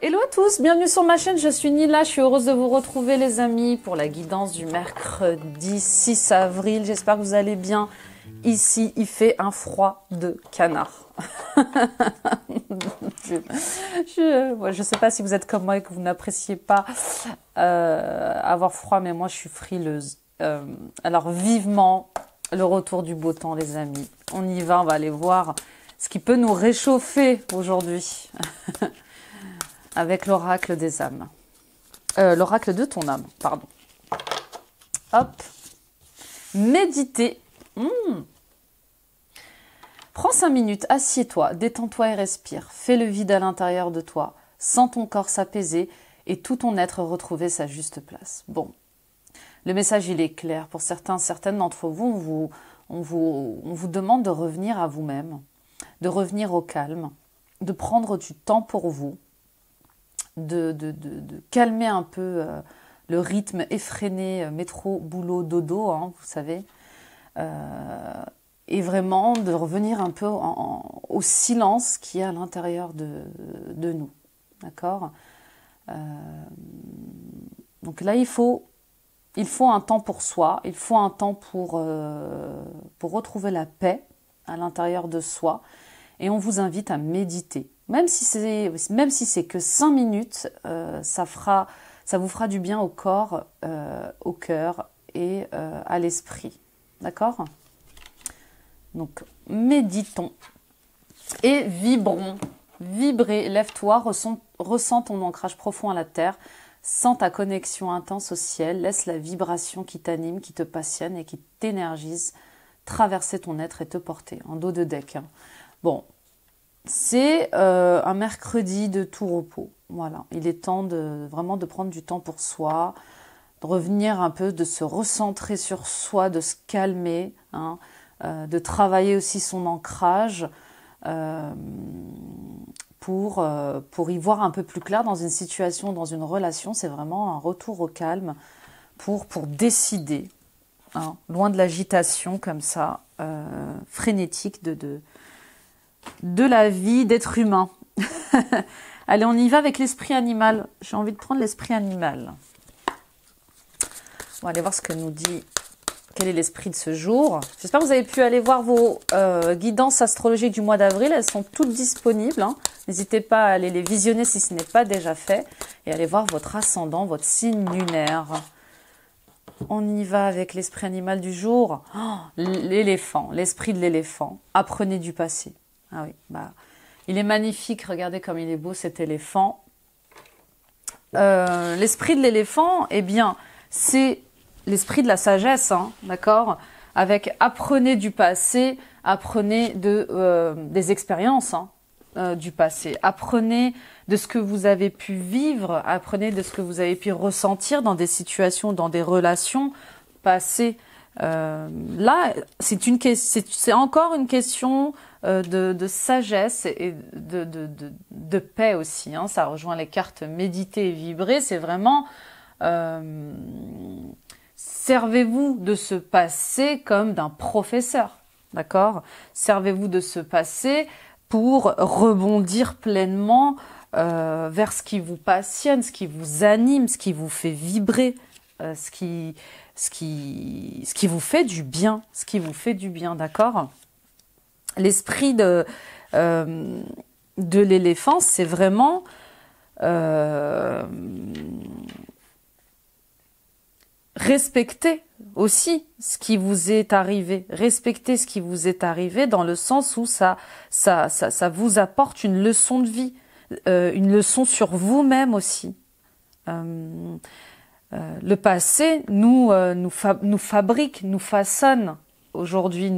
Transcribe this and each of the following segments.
Hello à tous, bienvenue sur ma chaîne, je suis Nila, je suis heureuse de vous retrouver les amis pour la guidance du mercredi 6 avril. J'espère que vous allez bien. Ici, il fait un froid de canard. Je sais pas si vous êtes comme moi et que vous n'appréciez pas avoir froid, mais moi je suis frileuse. Alors vivement le retour du beau temps les amis. On y va, on va aller voir ce qui peut nous réchauffer aujourd'hui. Avec l'oracle des âmes. L'oracle de ton âme, pardon. Hop. Méditer. Prends 5 minutes, assieds-toi, détends-toi et respire. Fais le vide à l'intérieur de toi. Sens ton corps s'apaiser et tout ton être retrouver sa juste place. Bon. Le message, il est clair. Pour certaines d'entre vous, on vous demande de revenir à vous-même, de revenir au calme, de prendre du temps pour vous, de calmer un peu le rythme effréné métro, boulot, dodo, hein, vous savez, et vraiment de revenir un peu au silence qui est à l'intérieur de nous, d'accord. Donc là, il faut un temps pour soi, il faut un temps pour retrouver la paix à l'intérieur de soi, et on vous invite à méditer. Même si c'est que 5 minutes, ça vous fera du bien au corps, au cœur et à l'esprit. D'accord? Donc, méditons et vibrons. Vibrer, lève-toi, ressens ton ancrage profond à la terre, sens ta connexion intense au ciel, laisse la vibration qui t'anime, qui te passionne et qui t'énergise traverser ton être et te porter en dos de deck. Hein. Bon. C'est un mercredi de tout repos. Voilà, il est temps vraiment de prendre du temps pour soi, de revenir un peu, de se recentrer sur soi, de se calmer, hein, de travailler aussi son ancrage pour y voir un peu plus clair dans une situation, dans une relation. C'est vraiment un retour au calme pour décider, hein, loin de l'agitation comme ça, frénétique de la vie d'être humain. Allez, on y va avec l'esprit animal. J'ai envie de prendre l'esprit animal. On va aller voir ce que nous dit, quel est l'esprit de ce jour. J'espère que vous avez pu aller voir vos guidances astrologiques du mois d'avril. Elles sont toutes disponibles. Hein. N'hésitez pas à aller les visionner si ce n'est pas déjà fait. Et aller voir votre ascendant, votre signe lunaire. On y va avec l'esprit animal du jour. Oh, l'éléphant, l'esprit de l'éléphant. Apprenez du passé. Ah oui, bah, il est magnifique, regardez comme il est beau cet éléphant. L'esprit de l'éléphant, eh bien, c'est l'esprit de la sagesse, hein, d'accord? Avec apprenez du passé, apprenez des expériences du passé, apprenez de ce que vous avez pu vivre, apprenez de ce que vous avez pu ressentir dans des situations, dans des relations passées. Là, c'est encore une question de sagesse et de paix aussi. Hein. Ça rejoint les cartes méditer et vibrer. C'est vraiment servez-vous de ce passé comme d'un professeur, d'accord? Servez-vous de ce passé pour rebondir pleinement vers ce qui vous passionne, ce qui vous anime, ce qui vous fait vibrer, ce qui vous fait du bien, d'accord? L'esprit de l'éléphant, c'est vraiment respecter aussi ce qui vous est arrivé, respecter ce qui vous est arrivé dans le sens où ça vous apporte une leçon de vie, une leçon sur vous-même aussi. Le passé nous fabrique, nous façonne aujourd'hui,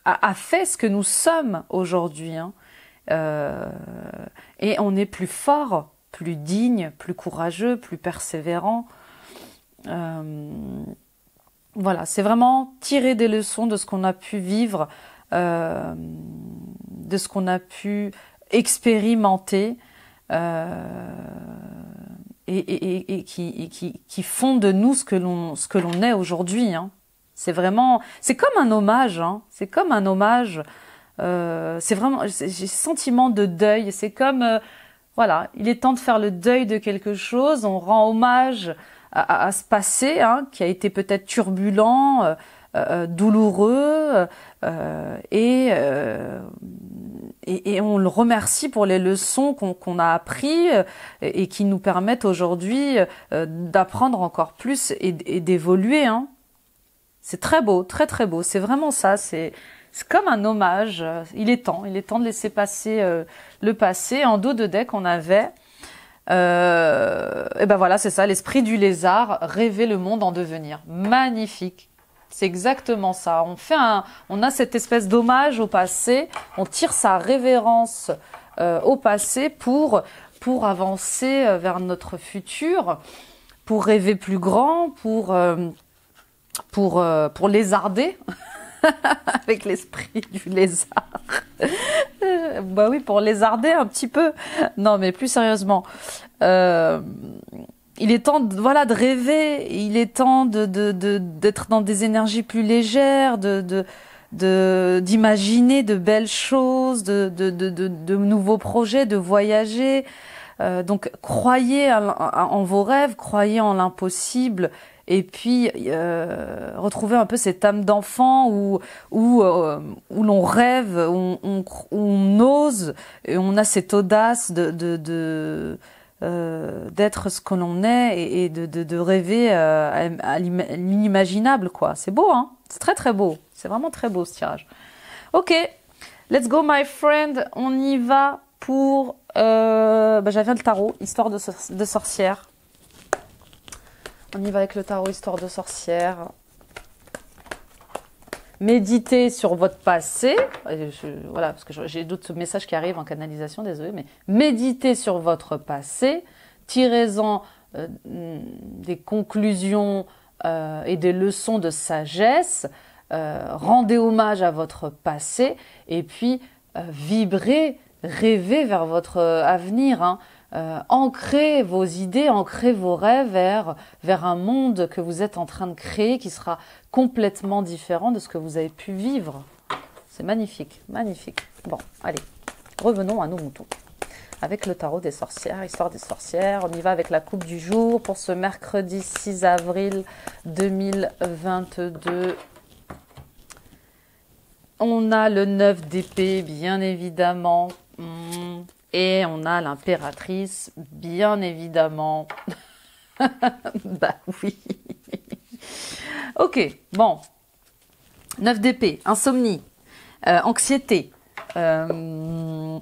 a fait ce que nous sommes aujourd'hui. Hein. Et on est plus fort, plus digne, plus courageux, plus persévérant. Voilà, c'est vraiment tirer des leçons de ce qu'on a pu vivre, de ce qu'on a pu expérimenter. Et qui font de nous ce que l'on est aujourd'hui. Hein. C'est comme un hommage. Hein. C'est comme un hommage. C'est vraiment, j'ai sentiment de deuil. C'est comme Voilà, il est temps de faire le deuil de quelque chose. On rend hommage à ce passé qui a été peut-être turbulent, douloureux, et on le remercie pour les leçons qu'on a appris et qui nous permettent aujourd'hui d'apprendre encore plus et d'évoluer. C'est très beau, très très beau. C'est vraiment ça. C'est comme un hommage. Il est temps de laisser passer le passé. En dos de deck, on avait, et ben voilà, c'est ça, l'esprit du lézard, rêver le monde en devenir. Magnifique. C'est exactement ça. On a cette espèce d'hommage au passé. On tire sa révérence au passé pour avancer vers notre futur, pour rêver plus grand, pour lézarder. Avec l'esprit du lézard. Bah oui, pour lézarder un petit peu. Non, mais plus sérieusement. Il est temps de rêver. Il est temps d'être dans des énergies plus légères, d'imaginer de belles choses, de nouveaux projets, de voyager. Donc, croyez en vos rêves, croyez en l'impossible. Et puis retrouver un peu cette âme d'enfant où l'on rêve, où on ose, et on a cette audace d'être ce que l'on est et de rêver à l'inimaginable, quoi. C'est beau, c'est très très beau. C'est vraiment très beau ce tirage. Ok, let's go my friend. On y va pour j'avais le tarot, histoire de sorcière. On y va avec le tarot, histoire de sorcière. Méditez sur votre passé. Voilà, parce que j'ai d'autres messages qui arrivent en canalisation, désolé, mais méditez sur votre passé. Tirez-en des conclusions et des leçons de sagesse. Rendez hommage à votre passé. Et puis, vibrez, rêvez vers votre avenir. Ancrez vos idées, ancrez vos rêves vers un monde que vous êtes en train de créer qui sera complètement différent de ce que vous avez pu vivre. C'est magnifique, magnifique. Bon, allez, revenons à nos moutons. Avec le tarot des sorcières, histoire des sorcières, on y va avec la coupe du jour pour ce mercredi 6 avril 2022. On a le 9 d'épée, bien évidemment. Et on a l'impératrice, bien évidemment. Bah oui. Ok, bon. 9 d'épée, insomnie, anxiété. On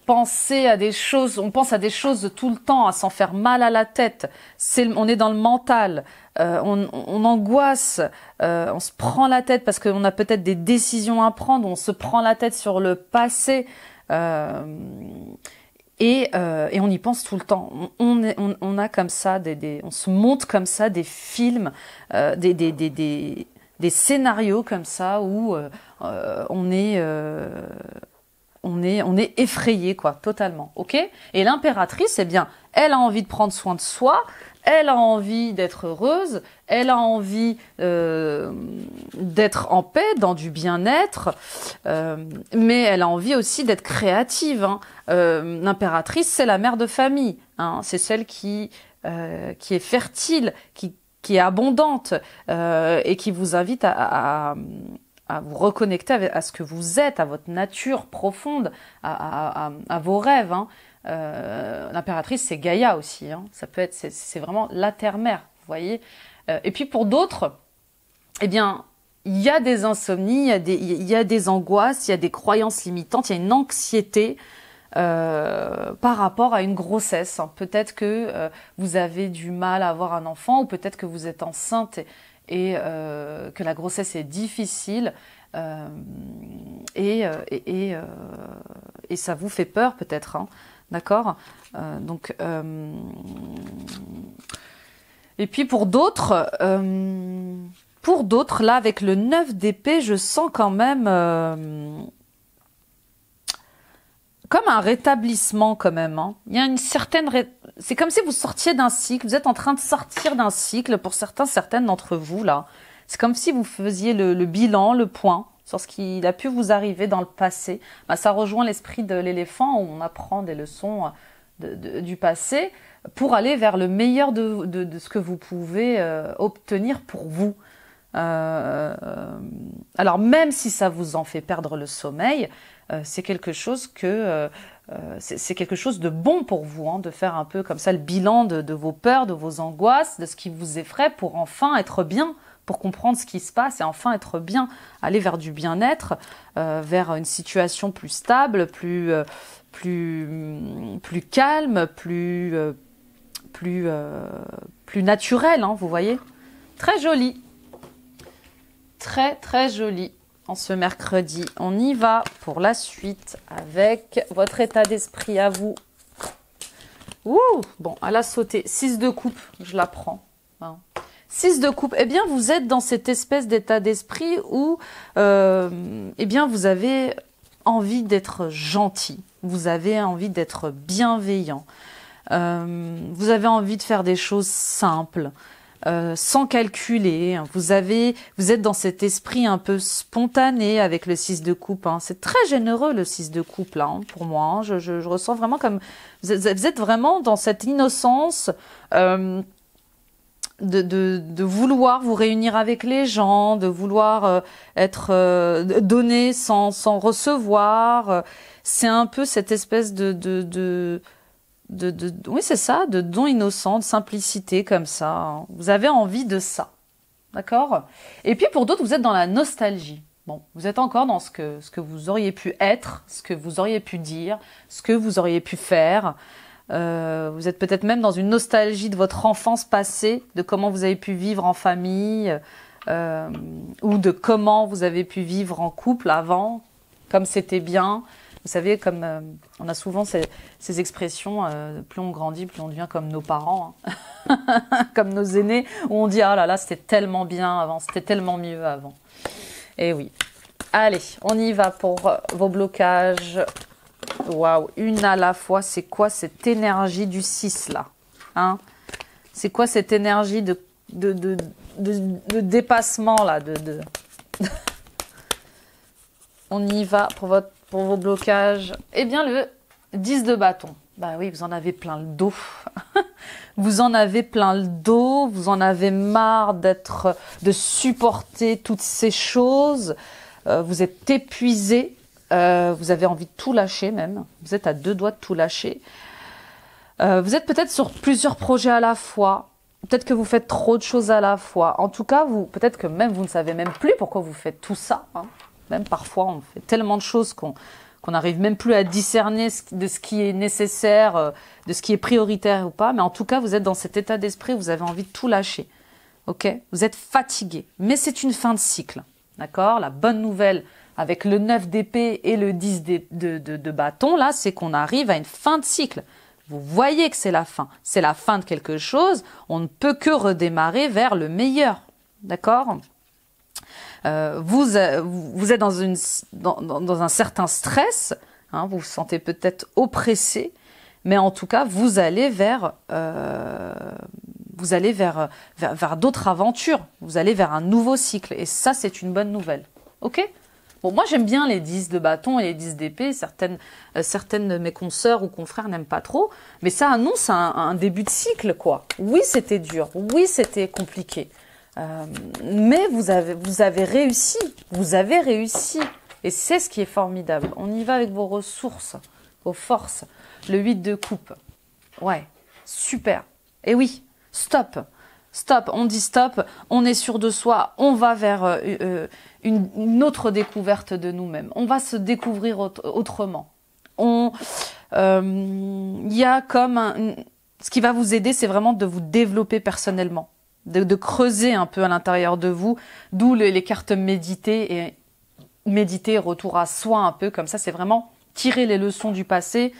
pense à des choses tout le temps, à s'en faire mal à la tête. On est dans le mental. On angoisse, on se prend la tête parce qu'on a peut-être des décisions à prendre. On se prend la tête sur le passé. Et on y pense tout le temps. On a comme ça on se monte comme ça des films, des scénarios comme ça où on est effrayé, quoi, totalement. Ok? Et l'impératrice, eh bien, elle a envie de prendre soin de soi. Elle a envie d'être heureuse, elle a envie d'être en paix, dans du bien-être, mais elle a envie aussi d'être créative. L'impératrice, c'est la mère de famille, c'est celle qui est fertile, qui est abondante et qui vous invite à vous reconnecter à ce que vous êtes, à votre nature profonde, à vos rêves. L'impératrice, c'est Gaïa aussi. Ça peut être, c'est vraiment la terre-mère, vous voyez. Et puis pour d'autres, eh bien, il y a des insomnies, il y a des angoisses, il y a des croyances limitantes, il y a une anxiété par rapport à une grossesse. Peut-être que vous avez du mal à avoir un enfant, ou peut-être que vous êtes enceinte et que la grossesse est difficile. Et ça vous fait peur peut-être, d'accord, donc et puis pour d'autres là avec le 9 d'épée, je sens quand même comme un rétablissement quand même. Il y a une certaine c'est comme si vous sortiez d'un cycle, vous êtes en train de sortir d'un cycle pour certaines d'entre vous là. C'est comme si vous faisiez le bilan, le point, sur ce qui a pu vous arriver dans le passé. Ben, ça rejoint l'esprit de l'éléphant où on apprend des leçons du passé pour aller vers le meilleur de ce que vous pouvez obtenir pour vous. Alors même si ça vous en fait perdre le sommeil, c'est quelque chose c'est quelque chose de bon pour vous, hein, de faire un peu comme ça le bilan de vos peurs, de vos angoisses, de ce qui vous effraie pour enfin être bien, pour comprendre ce qui se passe et enfin être bien, aller vers du bien-être, vers une situation plus stable, plus calme, plus naturelle, hein, vous voyez. Très joli. Très très joli en ce mercredi. On y va pour la suite avec votre état d'esprit à vous. Ouh, bon, elle a sauté. 6 de coupe, je la prends. Hein. 6 de coupe, eh bien vous êtes dans cette espèce d'état d'esprit où eh bien vous avez envie d'être gentil, vous avez envie d'être bienveillant, vous avez envie de faire des choses simples, sans calculer. Vous êtes dans cet esprit un peu spontané avec le 6 de coupe. Hein. C'est très généreux le 6 de coupe là, hein, pour moi. Hein. Je ressens vraiment comme vous êtes vraiment dans cette innocence de vouloir vous réunir avec les gens, de vouloir être donné sans recevoir. C'est un peu cette espèce oui, c'est ça, de don innocent, de simplicité comme ça. Hein. Vous avez envie de ça, d'accord? Et puis pour d'autres, vous êtes dans la nostalgie. Bon, vous êtes encore dans ce que vous auriez pu être, ce que vous auriez pu dire, ce que vous auriez pu faire. Vous êtes peut-être même dans une nostalgie de votre enfance passée, de comment vous avez pu vivre en famille, ou de comment vous avez pu vivre en couple avant, comme c'était bien. Vous savez, comme on a souvent ces expressions, plus on grandit, plus on devient comme nos parents, hein. Comme nos aînés, où on dit « Ah là là, c'était tellement bien avant, c'était tellement mieux avant ». Et oui. Allez, on y va pour vos blocages. Waouh, une à la fois. C'est quoi cette énergie du 6 là, hein? C'est quoi cette énergie de dépassement là, On y va pour vos blocages. Eh bien, le 10 de bâton. Bah oui, vous en avez plein le dos. Vous en avez plein le dos. Vous en avez marre de supporter toutes ces choses. Vous êtes épuisé. Vous avez envie de tout lâcher même. Vous êtes à 2 doigts de tout lâcher. Vous êtes peut-être sur plusieurs projets à la fois. Peut-être que vous faites trop de choses à la fois. En tout cas, peut-être que même vous ne savez même plus pourquoi vous faites tout ça, hein. Même parfois, on fait tellement de choses qu'on n'arrive même plus à discerner de ce qui est nécessaire, de ce qui est prioritaire ou pas. Mais en tout cas, vous êtes dans cet état d'esprit, vous avez envie de tout lâcher. Ok? Vous êtes fatigué. Mais c'est une fin de cycle. D'accord? La bonne nouvelle avec le 9 d'épée et le 10 de bâton, là, c'est qu'on arrive à une fin de cycle. Vous voyez que c'est la fin. C'est la fin de quelque chose. On ne peut que redémarrer vers le meilleur. D'accord? Vous êtes dans un certain stress, hein, vous vous sentez peut-être oppressé, mais en tout cas, vous allez vers d'autres aventures, vous allez vers un nouveau cycle, et ça, c'est une bonne nouvelle. Ok? Bon, moi, j'aime bien les 10 de bâton et les 10 d'épée, certaines de mes consoeurs ou confrères n'aiment pas trop, mais ça annonce un début de cycle, quoi. Oui, c'était dur, oui, c'était compliqué. Mais vous avez réussi, et c'est ce qui est formidable. On y va avec vos ressources, vos forces. Le 8 de coupe, ouais, super. Et oui, stop, on dit stop, on est sûr de soi, on va vers une autre découverte de nous-mêmes, on va se découvrir autrement. Il y a comme ce qui va vous aider, c'est vraiment de vous développer personnellement. De creuser un peu à l'intérieur de vous, d'où les cartes méditer, retour à soi un peu, comme ça, c'est vraiment tirer les leçons du passé,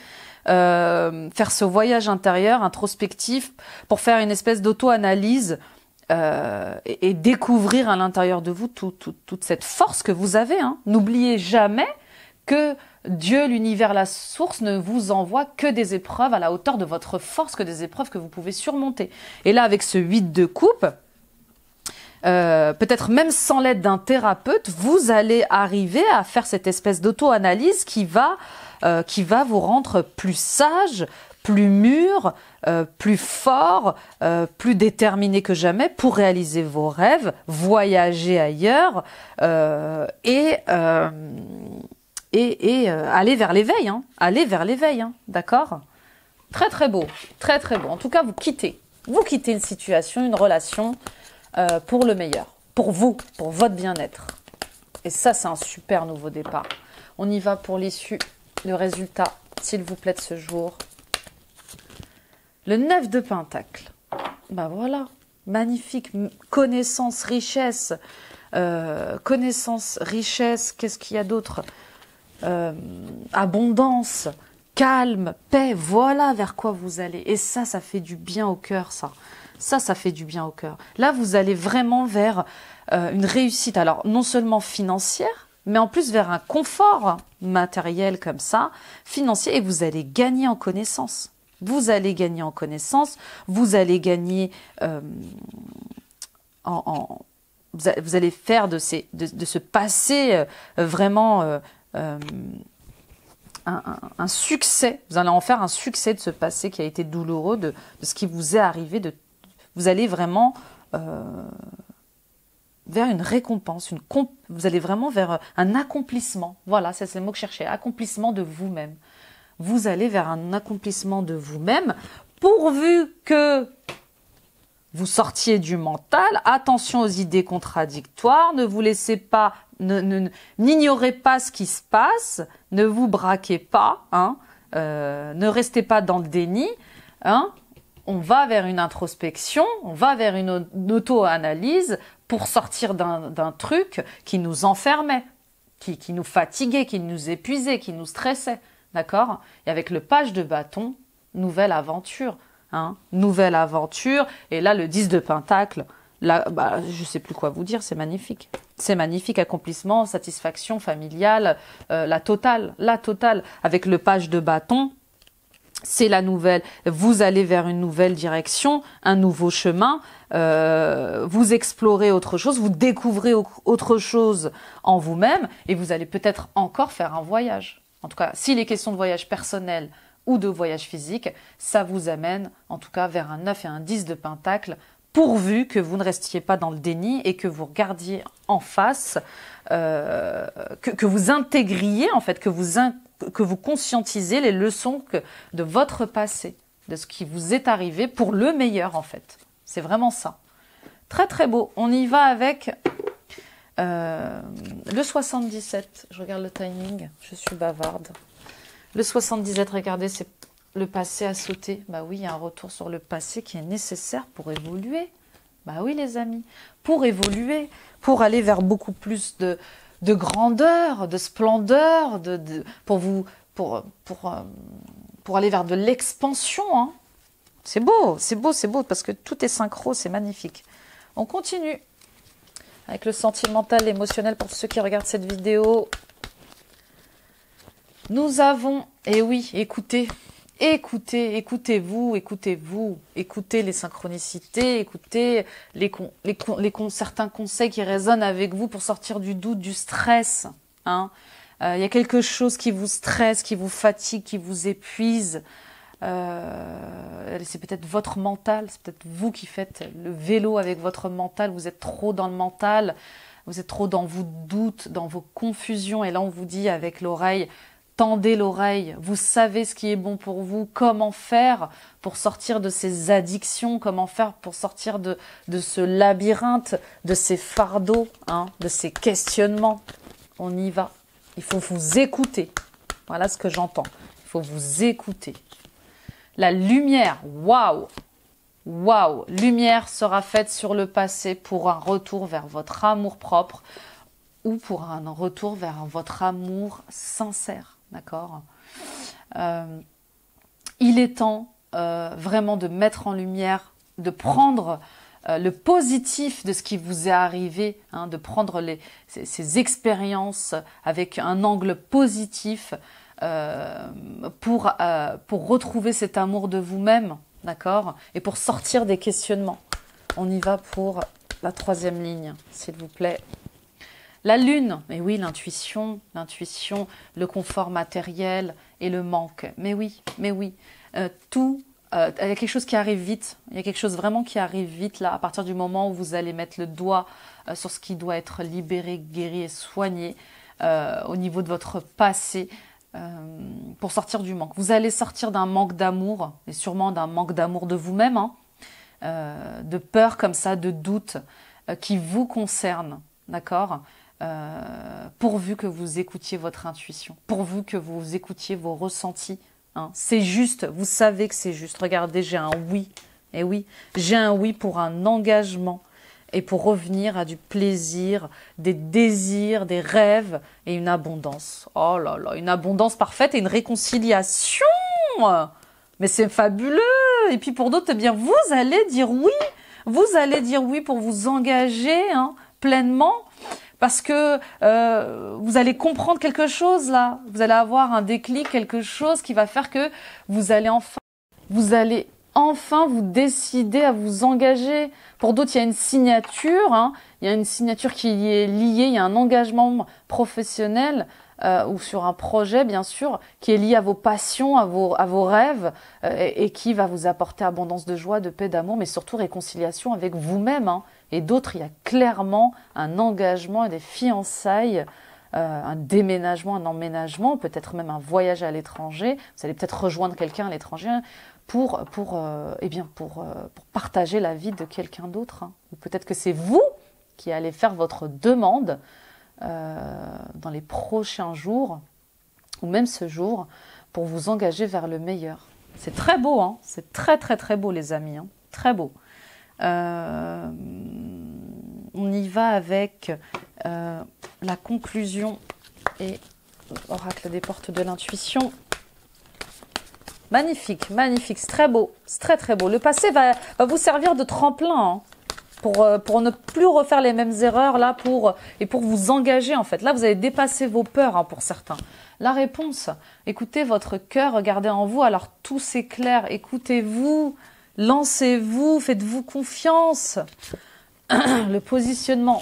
faire ce voyage intérieur, introspectif, pour faire une espèce d'auto-analyse et découvrir à l'intérieur de vous toute cette force que vous avez. Hein. N'oubliez jamais que Dieu, l'univers, la source ne vous envoie que des épreuves à la hauteur de votre force, que des épreuves que vous pouvez surmonter. Et là, avec ce 8 de coupe, peut-être même sans l'aide d'un thérapeute, vous allez arriver à faire cette espèce d'auto-analyse qui va vous rendre plus sage, plus mûr, plus fort, plus déterminé que jamais pour réaliser vos rêves, voyager ailleurs et aller vers l'éveil, hein, d'accord? Très très beau, très très beau. En tout cas, vous quittez une situation, une relation pour le meilleur, pour vous, pour votre bien-être. Et ça, c'est un super nouveau départ. On y va pour l'issue, le résultat, s'il vous plaît, de ce jour. Le 9 de Pentacle. Ben voilà, magnifique, connaissance, richesse, qu'est-ce qu'il y a d'autre? Abondance, calme, paix, voilà vers quoi vous allez. Et ça fait du bien au cœur, ça. Ça fait du bien au cœur. Là, vous allez vraiment vers une réussite, alors non seulement financière, mais en plus vers un confort matériel comme ça, financier, et vous allez gagner en connaissance. Vous allez gagner en connaissance, vous allez gagner vous allez faire de ce passé vraiment un succès. Vous allez en faire un succès de ce passé qui a été douloureux, de ce qui vous est arrivé. Vous allez vraiment vers une récompense, vous allez vraiment vers un accomplissement. Voilà, c'est le mot que je cherchais, accomplissement de vous-même. Vous allez vers un accomplissement de vous-même, pourvu que vous sortiez du mental. Attention aux idées contradictoires, ne vous laissez pas, n'ignorez pas ce qui se passe, ne vous braquez pas, hein, ne restez pas dans le déni, hein. On va vers une introspection, on va vers une auto-analyse pour sortir d'un truc qui nous enfermait, qui nous fatiguait, qui nous épuisait, qui nous stressait. D'accord? Et avec le page de bâton, nouvelle aventure. Hein, nouvelle aventure. Et là, le 10 de Pentacle, là, je ne sais plus quoi vous dire, c'est magnifique. C'est magnifique, accomplissement, satisfaction familiale, la totale. Avec le page de bâton, c'est la nouvelle. Vous allez vers une nouvelle direction, un nouveau chemin. Vous explorez autre chose, vous découvrez autre chose en vous-même et vous allez peut-être encore faire un voyage. En tout cas, s'il est question de voyage personnel ou de voyage physique, ça vous amène en tout cas vers un 9 et un 10 de Pentacle, pourvu que vous ne restiez pas dans le déni et que vous regardiez en face, que vous intégriez en fait, que vous conscientisez les leçons de votre passé, de ce qui vous est arrivé pour le meilleur en fait. C'est vraiment ça. Très très beau. On y va avec le 77. Je regarde le timing, je suis bavarde. Le 77, regardez, c'est le passé à sauter. Bah oui, il y a un retour sur le passé qui est nécessaire pour évoluer. Bah oui les amis, pour évoluer, pour aller vers beaucoup plus de grandeur, de splendeur, pour aller vers de l'expansion. Hein. C'est beau, parce que tout est synchro, c'est magnifique. On continue avec le sentimental, l'émotionnel pour ceux qui regardent cette vidéo. Nous avons, et oui, écoutez, écoutez-vous, écoutez les synchronicités, écoutez certains conseils qui résonnent avec vous pour sortir du doute, du stress. Hein. Y a quelque chose qui vous stresse, qui vous fatigue, qui vous épuise. C'est peut-être votre mental, c'est peut-être vous qui faites le vélo avec votre mental, vous êtes trop dans le mental, vous êtes trop dans vos doutes, dans vos confusions, et là on vous dit avec l'oreille, tendez l'oreille, vous savez ce qui est bon pour vous, comment faire pour sortir de ces addictions, comment faire pour sortir de ce labyrinthe, de ces fardeaux, hein, de ces questionnements. On y va. Il faut vous écouter. Voilà ce que j'entends. Il faut vous écouter. La lumière, waouh, waouh, lumière sera faite sur le passé pour un retour vers votre amour propre ou pour un retour vers votre amour sincère. D'accord. Il est temps vraiment de mettre en lumière, de prendre le positif de ce qui vous est arrivé, hein, de prendre ces expériences avec un angle positif pour retrouver cet amour de vous-même, d'accord, et pour sortir des questionnements. On y va pour la troisième ligne, s'il vous plaît. La lune, mais oui, l'intuition, le confort matériel et le manque. Mais oui, tout, il y a quelque chose qui arrive vite. Il y a quelque chose vraiment qui arrive vite là, à partir du moment où vous allez mettre le doigt sur ce qui doit être libéré, guéri et soigné au niveau de votre passé pour sortir du manque. Vous allez sortir d'un manque d'amour, et sûrement d'un manque d'amour de vous-même, hein, de peur comme ça, de doute qui vous concerne, d'accord ? Pourvu que vous écoutiez votre intuition, pourvu que vous écoutiez vos ressentis. Hein. C'est juste, vous savez que c'est juste. Regardez, j'ai un oui. Et oui, j'ai un oui pour un engagement et pour revenir à du plaisir, des désirs, des rêves et une abondance. Oh là là, une abondance parfaite et une réconciliation. Mais c'est fabuleux. Et puis pour d'autres, eh bien, vous allez dire oui. Vous allez dire oui pour vous engager pleinement. Parce que vous allez comprendre quelque chose là, vous allez avoir un déclic, quelque chose qui va faire que vous allez enfin vous décider à vous engager. Pour d'autres, il y a une signature, il y a une signature qui est liée, il y a un engagement professionnel ou sur un projet bien sûr, qui est lié à vos passions, à vos rêves et qui va vous apporter abondance de joie, de paix, d'amour, mais surtout réconciliation avec vous-même. Et d'autres, il y a clairement un engagement et des fiançailles, un déménagement, un emménagement, peut-être même un voyage à l'étranger. Vous allez peut-être rejoindre quelqu'un à l'étranger pour partager la vie de quelqu'un d'autre. Ou peut-être que c'est vous qui allez faire votre demande dans les prochains jours, ou même ce jour, pour vous engager vers le meilleur. C'est très beau, c'est très très très beau les amis, très beau. On y va avec la conclusion et l'oracle des portes de l'intuition. Magnifique, magnifique, c'est très beau, c'est très très beau. Le passé va vous servir de tremplin pour ne plus refaire les mêmes erreurs là, pour vous engager en fait. Là, vous avez dépassé vos peurs pour certains. La réponse, écoutez votre cœur, regardez en vous, alors tout s'éclaire, écoutez-vous. Lancez-vous, faites-vous confiance. Le positionnement.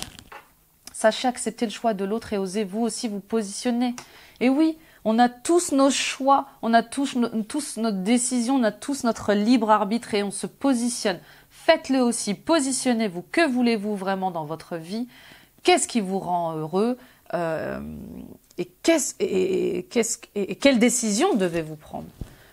Sachez accepter le choix de l'autre et osez-vous aussi vous positionner. Et oui, on a tous nos choix, on a tous notre décision, on a tous notre libre arbitre et on se positionne. Faites-le aussi, positionnez-vous. Que voulez-vous vraiment dans votre vie? Qu'est-ce qui vous rend heureux? Et quelle décision devez-vous prendre?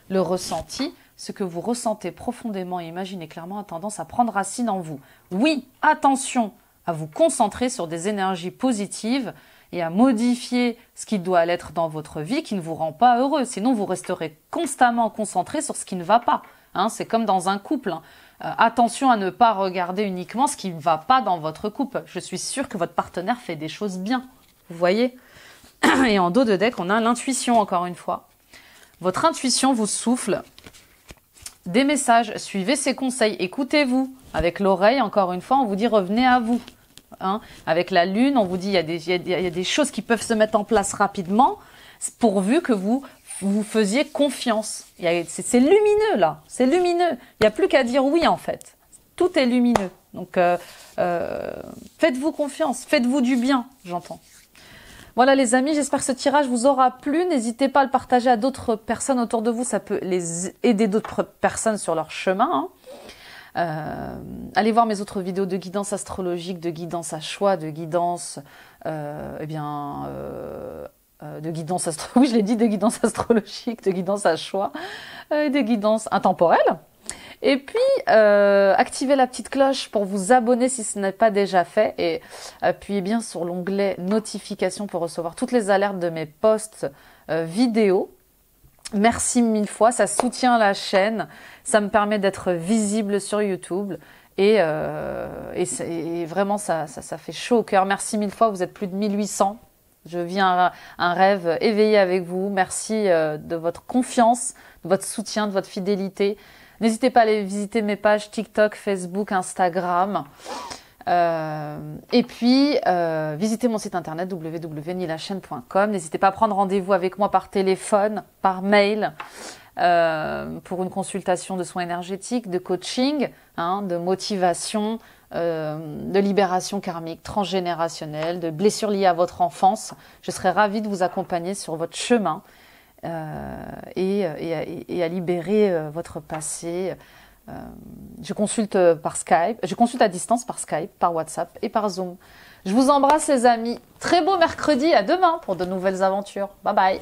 Le ressenti, ce que vous ressentez profondément et imaginez clairement a tendance à prendre racine en vous. Oui, attention à vous concentrer sur des énergies positives et à modifier ce qui doit l'être dans votre vie qui ne vous rend pas heureux. Sinon, vous resterez constamment concentré sur ce qui ne va pas. C'est comme dans un couple. Attention à ne pas regarder uniquement ce qui ne va pas dans votre couple. Je suis sûre que votre partenaire fait des choses bien. Vous voyez? Et en dos de deck, on a l'intuition encore une fois. Votre intuition vous souffle des messages, suivez ses conseils, écoutez-vous. Avec l'oreille, encore une fois, on vous dit revenez à vous. Avec la lune, on vous dit il y a des choses qui peuvent se mettre en place rapidement, pourvu que vous faisiez confiance. C'est lumineux là, c'est lumineux. Il n'y a plus qu'à dire oui en fait. Tout est lumineux. Donc faites-vous confiance, faites-vous du bien, j'entends. Voilà les amis, j'espère que ce tirage vous aura plu. N'hésitez pas à le partager à d'autres personnes autour de vous. Ça peut les aider d'autres personnes sur leur chemin. Allez voir mes autres vidéos de guidance astrologique, de guidance à choix, de guidance... de guidance oui, je l'ai dit, de guidance astrologique, de guidance à choix, de guidance intemporelle. Et puis, activez la petite cloche pour vous abonner si ce n'est pas déjà fait. Et appuyez bien sur l'onglet notifications pour recevoir toutes les alertes de mes posts vidéo. Merci mille fois, ça soutient la chaîne. Ça me permet d'être visible sur YouTube. Et vraiment, ça fait chaud au cœur. Merci mille fois, vous êtes plus de 1800. Je vis un rêve éveillé avec vous. Merci de votre confiance, de votre soutien, de votre fidélité. N'hésitez pas à aller visiter mes pages TikTok, Facebook, Instagram. Et puis, visitez mon site internet www.nilachaine.com. N'hésitez pas à prendre rendez-vous avec moi par téléphone, par mail, pour une consultation de soins énergétiques, de coaching, de motivation, de libération karmique, transgénérationnelle, de blessures liées à votre enfance. Je serai ravie de vous accompagner sur votre chemin et à libérer votre passé. Je consulte par Skype, je consulte à distance par Skype, par WhatsApp et par Zoom. Je vous embrasse les amis. Très beau mercredi, à demain pour de nouvelles aventures. Bye bye.